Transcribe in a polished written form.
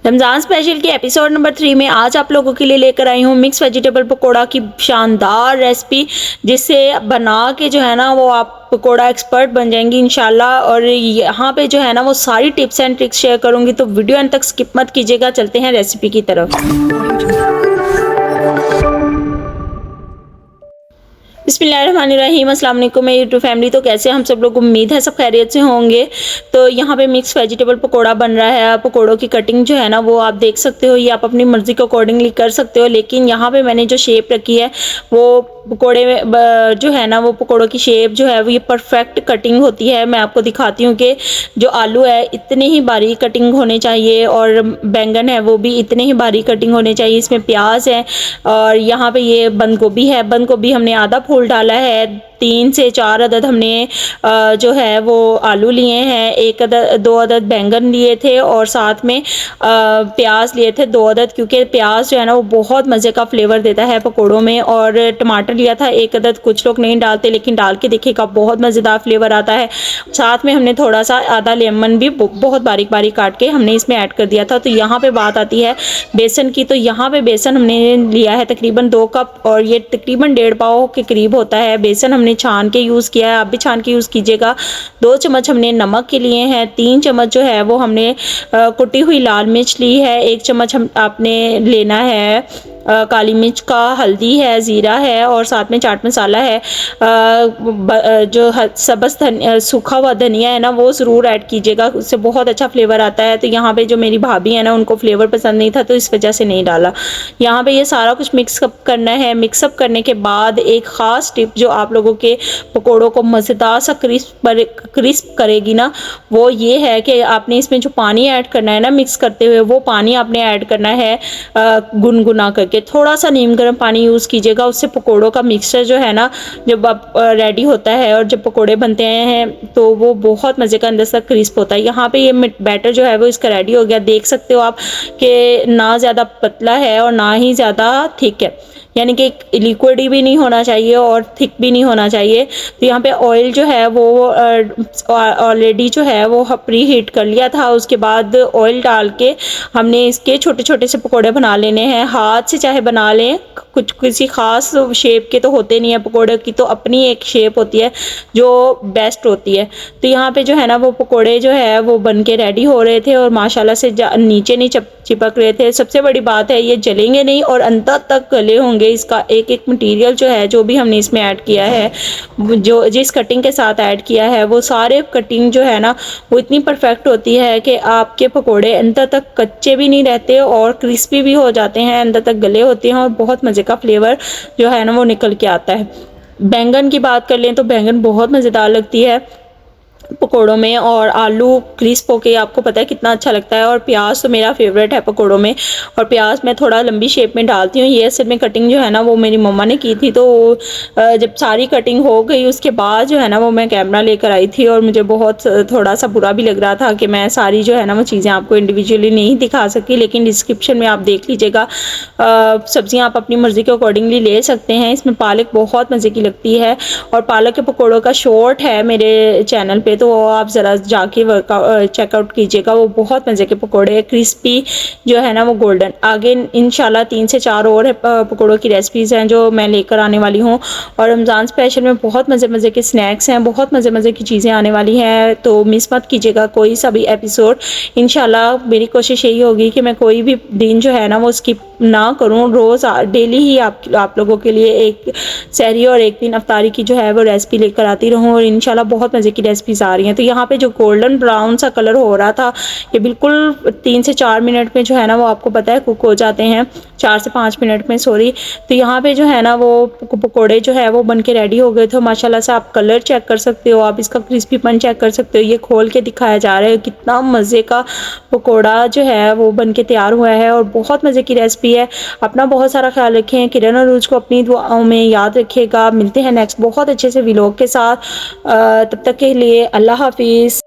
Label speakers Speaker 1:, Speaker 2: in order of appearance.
Speaker 1: Ramzan special के episode number 3 में आज आप लोगों के लिए लेकर आई हूँ मिक्स वेजिटेबल पकोड़ा की शानदार रेसिपी, जिससे बना के जो है ना वो आप पकोड़ा एक्सपर्ट बन जाएंगी इंशाल्लाह। और यहाँ पे जो है ना वो सारी टिप्स एंड ट्रिक्स शेयर करूँगी, तो वीडियो अंत तक स्किप मत कीजिएगा। चलते हैं रेसिपी की तरफ। बिस्मिल्लाहिर्रहमानिर्रहीम, अस्सलाम वालेकुम मेरी यूट्यूब फैमिली। तो कैसे हम सब लोग, उम्मीद है सब खैरियत से होंगे। तो यहाँ पे मिक्स वेजिटेबल पकोड़ा बन रहा है। पकोड़ों की कटिंग जो है ना वो आप देख सकते हो, ये आप अपनी मर्ज़ी के अकॉर्डिंगली कर सकते हो, लेकिन यहाँ पे मैंने जो शेप रखी है वो पकोड़े में जो है ना वो पकोड़ों की शेप जो है वो ये परफेक्ट कटिंग होती है। मैं आपको दिखाती हूँ कि जो आलू है इतने ही बारीक कटिंग होने चाहिए, और बैंगन है वो भी इतने ही बारीक कटिंग होने चाहिए। इसमें प्याज है और यहाँ पे ये बंद गोभी है। बंद गोभी हमने आधा फूल डाला है। 3 से 4 अदद हमने जो है वो आलू लिए हैं, 2 अदद बैंगन लिए थे, और साथ में प्याज लिए थे 2 अदद, क्योंकि प्याज जो है ना वो बहुत मज़े का फ्लेवर देता है पकोड़ों में। और टमाटर लिया था 1 अदद। कुछ लोग नहीं डालते, लेकिन डाल के देखिएगा बहुत मज़ेदार फ्लेवर आता है। साथ में हमने थोड़ा सा आधा लेमन भी बहुत बारीक बारीक काट के हमने इसमें ऐड कर दिया था। तो यहाँ पे बात आती है बेसन की। तो यहाँ पे बेसन हमने लिया है तकरीबन 2 कप, और ये तकरीबन 1.5 पाव के करीब होता है। बेसन हमने छान के यूज़ किया है, आप भी छान के यूज़ कीजिएगा। 2 चम्मच हमने नमक के लिए हैं। 3 चम्मच जो है वो हमने कुटी हुई लाल मिर्च ली है। 1 चम्मच आपने लेना है काली मिर्च का, हल्दी है, ज़ीरा है, और साथ में चाट मसाला है। जो सब्ज़ सूखा हुआ धनिया है ना वो ज़रूर ऐड कीजिएगा, उससे बहुत अच्छा फ्लेवर आता है। तो यहाँ पे जो मेरी भाभी है ना उनको फ्लेवर पसंद नहीं था, तो इस वजह से नहीं डाला। यहाँ पे ये सारा कुछ मिक्सअप करना है। मिक्सअप करने के बाद एक ख़ास टिप जो आप लोगों के पकोड़ों को मज़ेदार सा क्रिस्प करेगी ना, वो ये है कि आपने इसमें जो पानी ऐड करना है ना मिक्स करते हुए, वो पानी आपने ऐड करना है गुनगुना करके। थोड़ा सा नीम गर्म पानी यूज़ कीजिएगा, उससे पकोड़ों का मिक्सचर जो है ना जब आप रेडी होता है और जब पकोड़े बनते हैं तो वो बहुत मज़े का अंदर से क्रिस्प होता है। यहाँ पे ये बैटर जो है वो इसका रेडी हो गया। देख सकते हो आप कि ना ज़्यादा पतला है और ना ही ज़्यादा थिक है, यानी कि लिक्विड भी नहीं होना चाहिए और थिक भी नहीं होना चाहिए। तो यहाँ पे ऑयल जो है वो ऑलरेडी जो है वो प्री हीट कर लिया था। उसके बाद ऑयल डाल के हमने इसके छोटे छोटे से पकोड़े बना लेने हैं। हाथ से चाहे बना लें, कुछ किसी ख़ास शेप के तो होते नहीं है पकोड़े की, तो अपनी एक शेप होती है जो बेस्ट होती है। तो यहाँ पे जो है ना वो पकोड़े जो है वो बन के रेडी हो रहे थे, और माशाल्लाह से नीचे नहीं चिपक रहे थे। सबसे बड़ी बात है ये जलेंगे नहीं और अंदर तक गले होंगे। इसका एक एक मटेरियल जो है जो भी हमने इसमें ऐड किया है, जो जिस कटिंग के साथ ऐड किया है, वो सारे कटिंग जो है ना वो इतनी परफेक्ट होती है कि आपके पकोड़े अंदर तक कच्चे भी नहीं रहते और क्रिस्पी भी हो जाते हैं, अंदर तक गले होते हैं, और बहुत मज़े का फ्लेवर जो है ना वो निकल के आता है। बैंगन की बात कर लें तो बैंगन बहुत मज़ेदार लगती है पकोड़ों में, और आलू क्रिस्प होके आपको पता है कितना अच्छा लगता है। और प्याज तो मेरा फेवरेट है पकोड़ों में, और प्याज मैं थोड़ा लंबी शेप में डालती हूँ। ये असल में कटिंग जो है ना वो मेरी मम्मा ने की थी, तो जब सारी कटिंग हो गई उसके बाद जो है ना वो मैं कैमरा लेकर आई थी, और मुझे बहुत थोड़ा सा बुरा भी लग रहा था कि मैं सारी जो है ना वो चीज़ें आपको इंडिविजुअली नहीं दिखा सकी, लेकिन डिस्क्रिप्शन में आप देख लीजिएगा। सब्ज़ियाँ आप अपनी मर्ज़ी के अकॉर्डिंगली ले सकते हैं। इसमें पालक बहुत मज़े की लगती है, और पालक के पकौड़ों का शॉर्ट है मेरे चैनल पे, तो आप ज़रा जाके चेकआउट कीजिएगा। वो बहुत मज़े के पकोड़े क्रिस्पी जो है ना वो गोल्डन। आगे इंशाल्लाह 3 से 4 और पकोड़ों की रेसिपीज़ हैं जो मैं लेकर आने वाली हूँ, और रमज़ान स्पेशल में बहुत मज़े के स्नैक्स हैं, बहुत मज़े की चीज़ें आने वाली हैं, तो मिस मत कीजिएगा कोई सा भी एपिसोड। इंशाल्लाह मेरी कोशिश यही होगी कि मैं कोई भी दिन जो है ना वो स्किप ना करूँ। रोज़ डेली ही आप लोगों के लिए एक सहरी और एक दिन अफ्तारी की जो है वो रेसिपी लेकर आती रहूँ, और इंशाल्लाह बहुत मज़े की रेसिपीज़ आ रही हैं। तो यहाँ पे जो गोल्डन ब्राउन सा कलर हो रहा था, ये बिल्कुल 3 से 4 मिनट में जो है ना वो आपको पता है कुक हो जाते हैं, 4 से 5 मिनट में, सॉरी। तो यहाँ पे जो है ना वो पकोड़े जो है वो बन के रेडी हो गए थे। माशाल्लाह से आप कलर चेक कर सकते हो, आप इसका क्रिस्पीपन चेक कर सकते हो। ये खोल के दिखाया जा रहा है कितना मज़े का पकोड़ा जो है वो बन के तैयार हुआ है, और बहुत मज़े की रेसिपी है। अपना बहुत सारा ख्याल रखें, किरण और रूज को अपनी दुआओं में याद रखिएगा। मिलते हैं नेक्स्ट बहुत अच्छे से व्लॉग के साथ। तब तक के लिए अल्लाह हाफिज़।